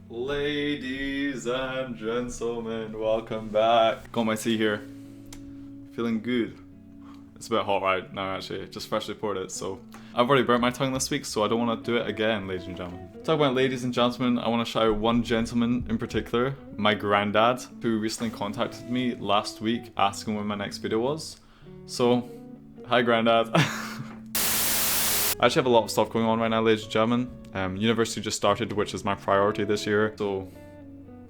Ladies and gentlemen, welcome back. Got my tea here. Feeling good. It's a bit hot right now actually, just freshly poured it, so I've already burnt my tongue this week, so I don't want to do it again, ladies and gentlemen. Talk about ladies and gentlemen, I want to shout out one gentleman in particular, my granddad, who recently contacted me last week asking when my next video was. So, hi granddad. I actually have a lot of stuff going on right now, ladies and gentlemen. University just started, which is my priority this year, so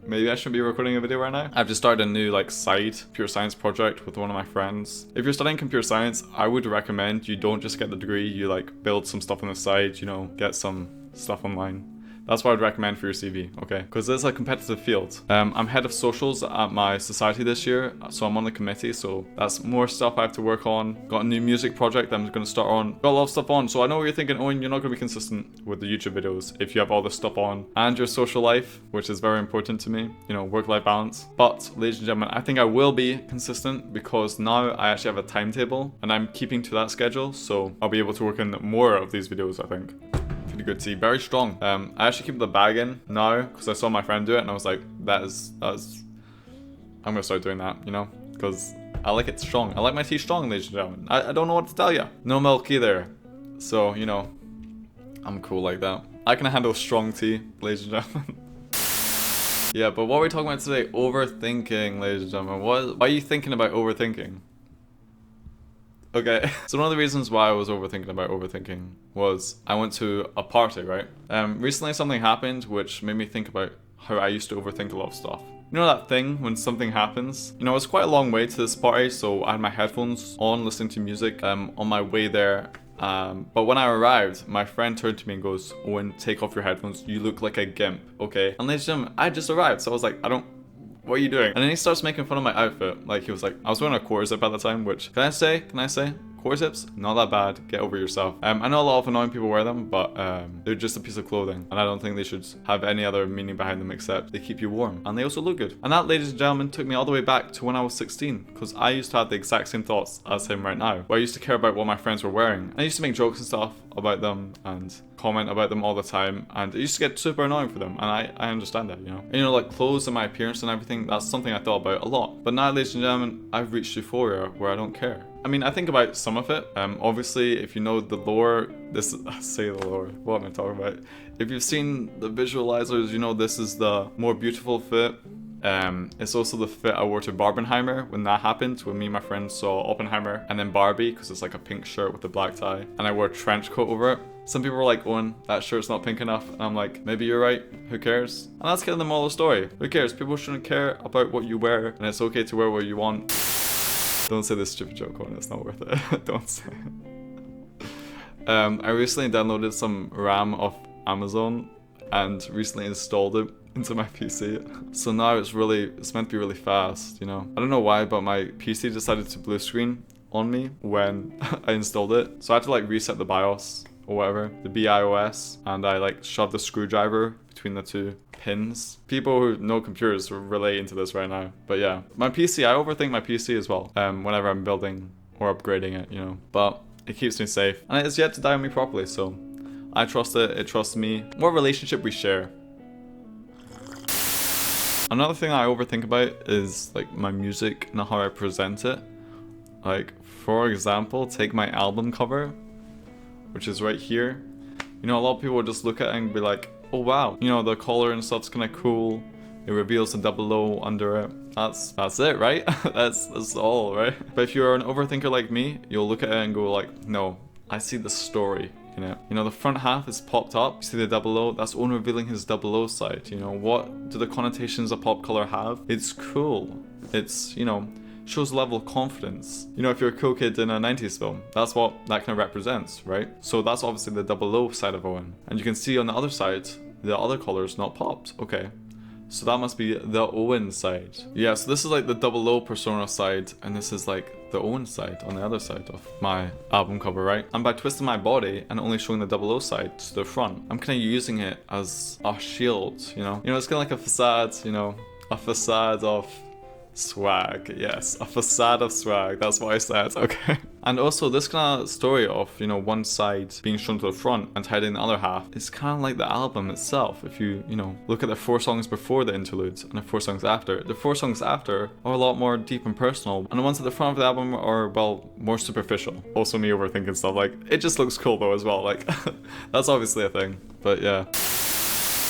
maybe I shouldn't be recording a video right now. I've just started a new side computer science project with one of my friends. If you're studying computer science, I would recommend you don't just get the degree, you build some stuff on the side, get some stuff online. That's what I'd recommend for your CV, okay? Because it's a competitive field. I'm head of socials at my society this year, so I'm on the committee, so that's more stuff I have to work on. Got a new music project I'm going to start on. Got a lot of stuff on, so I know what you're thinking, Owen, you're not going to be consistent with the YouTube videos if you have all this stuff on. And your social life, which is very important to me, work-life balance. But, ladies and gentlemen, I think I will be consistent because now I actually have a timetable and I'm keeping to that schedule, so I'll be able to work in more of these videos, I think. Pretty good tea, very strong. I actually keep the bag in now because I saw my friend do it and I was like, that is I'm gonna start doing that, because I like it strong. I like my tea strong, ladies and gentlemen. I don't know what to tell you. No milk either, so I'm cool like that. I can handle strong tea, ladies and gentlemen. Yeah, but what are we talking about today? Overthinking, ladies and gentlemen. Why are you thinking about overthinking? Okay, so one of the reasons why I was overthinking was I went to a party, right? Recently something happened which made me think about how I used to overthink a lot of stuff. You know that thing when something happens? It was quite a long way to this party, so I had my headphones on listening to music on my way there. But when I arrived, my friend turned to me and goes, "Owen, take off your headphones, you look like a gimp, okay?" And ladies and gentlemen, I just arrived, so I was like, what are you doing? And then he starts making fun of my outfit. He was like, I was wearing a core zip at the time, which, can I say, core zips, not that bad, get over yourself. I know a lot of annoying people wear them, but they're just a piece of clothing. And I don't think they should have any other meaning behind them except they keep you warm. And they also look good. And that, ladies and gentlemen, took me all the way back to when I was 16, because I used to have the exact same thoughts as him right now, where I used to care about what my friends were wearing. And I used to make jokes and stuff about them and comment about them all the time, and it used to get super annoying for them, and I understand that, And clothes and my appearance and everything, that's something I thought about a lot. But now, ladies and gentlemen, I've reached euphoria where I don't care. I mean, I think about some of it. Obviously, if you know the lore, say the lore, what am I talking about? If you've seen the visualizers, this is the more beautiful fit. It's also the fit I wore to Barbenheimer when that happened, when me and my friends saw Oppenheimer and then Barbie, because it's like a pink shirt with a black tie, and I wore a trench coat over it. Some people were like, "Owen, that shirt's not pink enough," and I'm like, maybe you're right, who cares? And that's kind of the moral of the story. Who cares? People shouldn't care about what you wear, and it's okay to wear what you want. Don't say this stupid joke, Owen, it's not worth it. Don't say it. I recently downloaded some RAM off Amazon and recently installed it into my PC. So now it's meant to be really fast, I don't know why, but my PC decided to blue screen on me when I installed it. So I had to reset the BIOS or whatever, the BIOS, and I shoved the screwdriver between the two pins. People who know computers are relating to this right now. But yeah, my PC, I overthink my PC as well whenever I'm building or upgrading it, But it keeps me safe, and it has yet to die on me properly, so I trust it trusts me. What relationship we share. Another thing I overthink about is my music and how I present it. For example, take my album cover, which is right here. A lot of people would just look at it and be like, "Oh wow, the color and stuff's kind of cool. It reveals the double O under it." That's it, right? that's all, right? But if you're an overthinker like me, you'll look at it and go "No, I see the story in it. The front half is popped up. You see the double O? That's Owen revealing his double O side. What do the connotations of pop color have? It's cool. It's, shows a level of confidence. If you're a cool kid in a 90s film, that's what that kind of represents, right? So that's obviously the double O side of Owen. And you can see on the other side, the other color's not popped. Okay. So that must be the Owen side. Yeah, so this is the double O persona side, and this is the Owen side on the other side of my album cover, right? And by twisting my body and only showing the double O side to the front, I'm kind of using it as a shield, It's kind of like a facade, a facade of Swag, yes. A facade of swag. That's what I said. Okay. And also this kind of story of, you know, one side being shown to the front and hiding the other half is kind of like the album itself. If you know, look at the 4 songs before the interludes and the 4 songs after. The 4 songs after are a lot more deep and personal. And the ones at the front of the album are, well, more superficial. Also me overthinking stuff. Like, it just looks cool though as well. Like, that's obviously a thing. But yeah.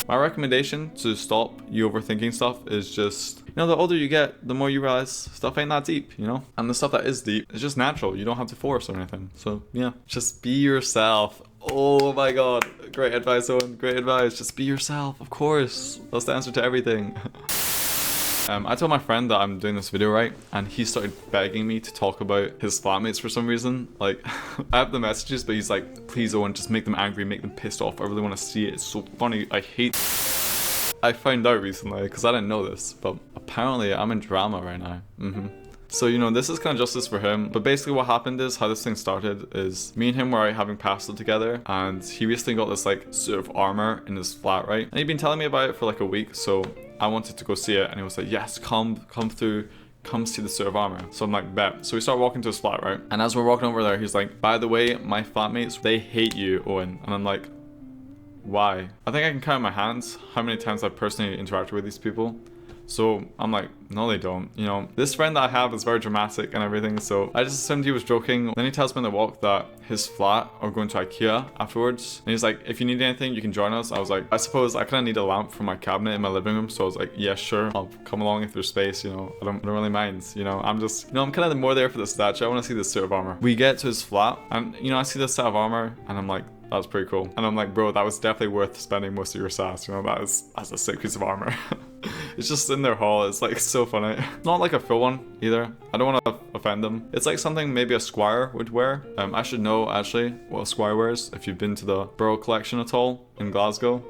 My recommendation to stop you overthinking stuff is just, you know, the older you get, the more you realize stuff ain't that deep, you know? And the stuff that is deep is just natural. You don't have to force or anything. So yeah, just be yourself. Oh my god, great advice, Owen, great advice. Just be yourself, of course. That's the answer to everything. I told my friend that I'm doing this video, right? And he started begging me to talk about his flatmates for some reason. Like, I have the messages, but he's like, please Owen, just make them angry, make them pissed off. I really want to see it. It's so funny. I found out recently, because I didn't know this, but apparently I'm in drama right now. So, you know, this is kind of justice for him. But basically what happened is, how this thing started is, me and him were out having pasta together, and he recently got this like suit of armor in his flat, right? And he'd been telling me about it for like a week, so I wanted to go see it, and he was like, yes, come through, come see the suit of armor. So I'm like, bet. So we start walking to his flat, right? And as we're walking over there, he's like, by the way, my flatmates, they hate you, Owen. And I'm like, why? I think I can count on my hands how many times I've personally interacted with these people. So I'm like, no they don't. You know, this friend that I have is very dramatic and everything, so I just assumed he was joking. Then he tells me on the walk that his flat are going to IKEA afterwards. And he's like, if you need anything, you can join us. I was like, I suppose I kind of need a lamp for my cabinet in my living room. So I was like, yeah, sure. I'll come along if there's space, you know. I don't really mind, you know. I'm just, you know, I'm kind of more there for the statue. I want to see this suit of armor. We get to his flat and, you know, I see this set of armor and I'm like, that was pretty cool. And I'm like, bro, that was definitely worth spending most of your sass. You know, that's a sick piece of armor. It's just in their hall. It's like so funny. Not like a full one either. I don't want to offend them. It's like something maybe a squire would wear. I should know actually what a squire wears. If you've been to the Borough Collection at all in Glasgow,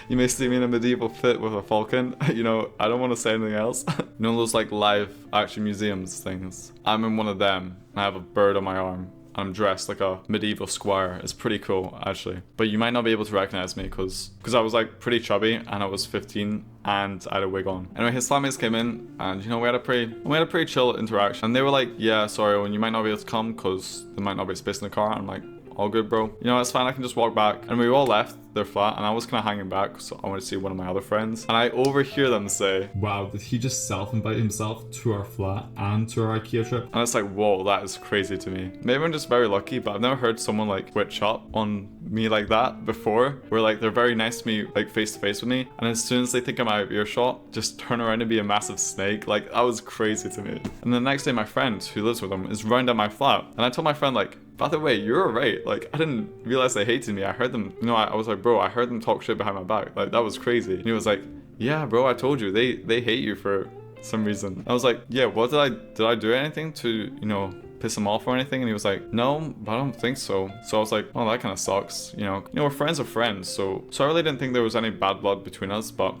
you may see me in a medieval fit with a falcon. You know, I don't want to say anything else. You know those like live action museums things? I'm in one of them. I have a bird on my arm. I'm dressed like a medieval squire. It's pretty cool, actually. But you might not be able to recognize me because I was like pretty chubby and I was 15 and I had a wig on. Anyway, his flatmates came in and, you know, we had a pretty chill interaction. And they were like, yeah, sorry, Owen, you might not be able to come because there might not be space in the car. I'm like, all good, bro. You know, it's fine. I can just walk back. And we all left their flat and I was kind of hanging back, so I wanted to see one of my other friends. And I overhear them say, wow, did he just self-invite himself to our flat and to our IKEA trip? And it's like, whoa, that is crazy to me. Maybe I'm just very lucky, but I've never heard someone like switch up on me like that before, where like they're very nice to me, like face to face with me, and as soon as they think I'm out of earshot, just turn around and be a massive snake. Like, that was crazy to me. And the next day, my friend who lives with them is round at my flat, and I told my friend, like, by the way, you're right. Like, I didn't realize they hated me. I heard them, you know, I was like, bro, I heard them talk shit behind my back. Like, that was crazy. And he was like, yeah, bro, I told you, they hate you for some reason. I was like, yeah, what did I do anything to, you know, piss him off or anything? And he was like, no, but I don't think so. So I was like, well, that kind of sucks. You know, we're friends of friends. So I really didn't think there was any bad blood between us, but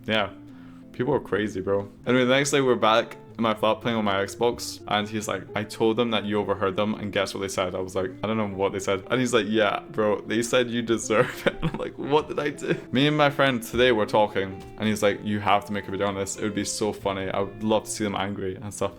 yeah, people are crazy, bro. Anyway, the next day we're back in my flat playing on my Xbox, and he's like, I told them that you overheard them, and guess what they said? I was like, I don't know what they said. And he's like, yeah, bro, they said you deserve it. And I'm like, what did I do? Me and my friend today were talking, and he's like, you have to make a video on this. It would be so funny. I would love to see them angry and stuff.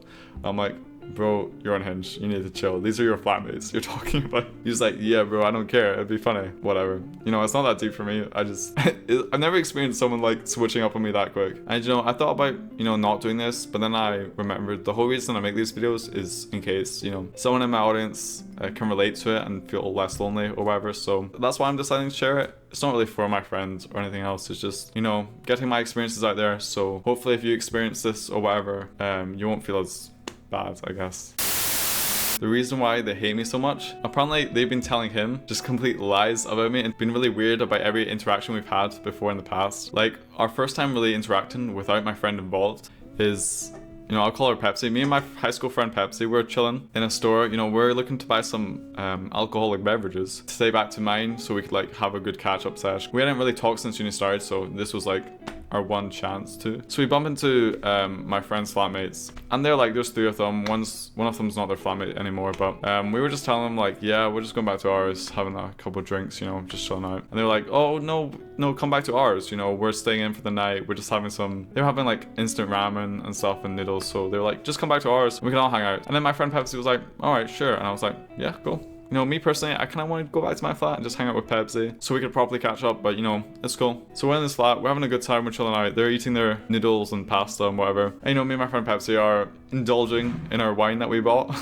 I'm like, bro, you're unhinged. You need to chill. These are your flatmates you're talking about. He's like, yeah, bro, I don't care. It'd be funny. Whatever. You know, it's not that deep for me. I've never experienced someone like switching up on me that quick. And, you know, I thought about, you know, not doing this, but then I remembered the whole reason I make these videos is in case, you know, someone in my audience can relate to it and feel less lonely or whatever. So that's why I'm deciding to share it. It's not really for my friends or anything else. It's just, you know, getting my experiences out there. So hopefully if you experience this or whatever, you won't feel as bad, I guess. The reason why they hate me so much, apparently they've been telling him just complete lies about me and been really weird about every interaction we've had before in the past. Like, our first time really interacting without my friend involved is, you know, I'll call her Pepsi. Me and my high school friend Pepsi, we're chilling in a store. You know, we're looking to buy some alcoholic beverages to stay back to mine so we could like have a good catch-up sesh. We hadn't really talked since uni started, so this was like our one chance to. So we bump into my friend's flatmates, and they're like, there's 3 of them. One of them's not their flatmate anymore, but we were just telling them like, yeah, we're just going back to ours, having a couple of drinks, you know, just chilling out. And they're like, oh no, come back to ours, you know, we're staying in for the night. We're just having they're having like instant ramen and stuff and noodles. So they're like, just come back to ours, we can all hang out. And then my friend Pepsi was like, all right, sure. And I was like, yeah, cool. You know, me personally, I kind of want to go back to my flat and just hang out with Pepsi so we could properly catch up, but you know, it's cool. So we're in this flat, we're having a good time, we're chilling out. They're eating their noodles and pasta and whatever. And you know, me and my friend Pepsi are indulging in our wine that we bought.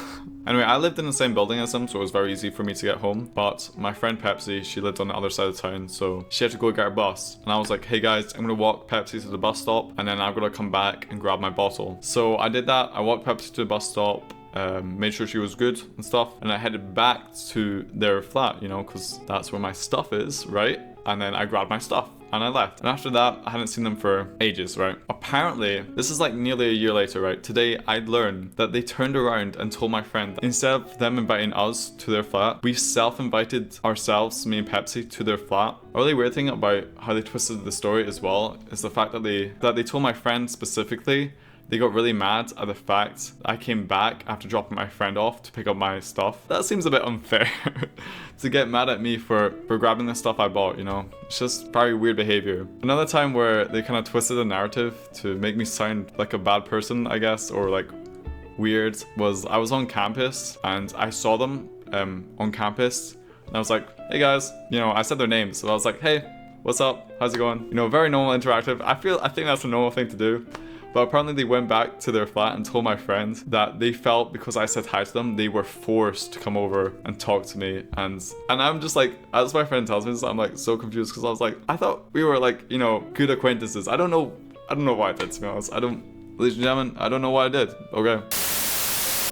Anyway, I lived in the same building as them, so it was very easy for me to get home. But my friend Pepsi, she lived on the other side of town, so she had to go get her bus. And I was like, hey guys, I'm gonna walk Pepsi to the bus stop, and then I'm gonna come back and grab my bottle. So I did that, I walked Pepsi to the bus stop, made sure she was good and stuff, and I headed back to their flat, you know, because that's where my stuff is, right? And then I grabbed my stuff and I left. And after that, I hadn't seen them for ages, right? Apparently, this is like nearly a year later, right? Today, I'd learned that they turned around and told my friend that instead of them inviting us to their flat, we self-invited ourselves, me and Pepsi, to their flat. A really weird thing about how they twisted the story as well is the fact that they told my friend specifically. They got really mad at the fact I came back after dropping my friend off to pick up my stuff. That seems a bit unfair to get mad at me for grabbing the stuff I bought, you know? It's just very weird behavior. Another time where they kind of twisted the narrative to make me sound like a bad person, I guess, or like weird, was I was on campus and I saw them on campus and I was like, hey guys, you know, I said their names. So I was like, hey, what's up? How's it going? You know, very normal interactive. I think that's a normal thing to do. But apparently they went back to their flat and told my friend that they felt because I said hi to them, they were forced to come over and talk to me. And I'm just like, as my friend tells me this, I'm like so confused because I was like, I thought we were like, you know, good acquaintances. I don't know what I did, to be honest. Ladies and gentlemen, I don't know what I did. Okay.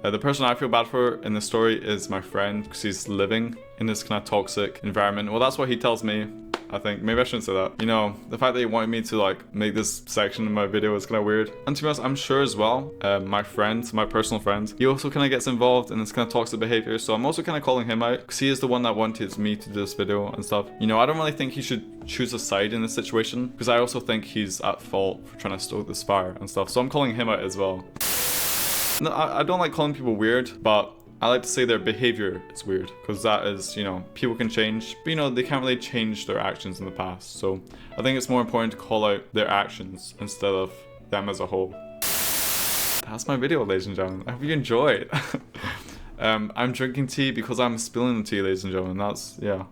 The person I feel bad for in this story is my friend because he's living in this kind of toxic environment. Well, that's what he tells me. I think maybe I shouldn't say that. You know, the fact that he wanted me to like make this section in my video is kind of weird. And to be honest, I'm sure as well, my personal friend, he also kind of gets involved in this kind of toxic behavior. So I'm also kind of calling him out because he is the one that wanted me to do this video and stuff. You know, I don't really think he should choose a side in this situation because I also think he's at fault for trying to stoke this fire and stuff. So I'm calling him out as well. No, I don't like calling people weird, but I like to say their behavior is weird because that is, you know, people can change, but you know, they can't really change their actions in the past. So I think it's more important to call out their actions instead of them as a whole. That's my video, ladies and gentlemen. I hope you enjoyed. I'm drinking tea because I'm spilling the tea, ladies and gentlemen. That's, yeah.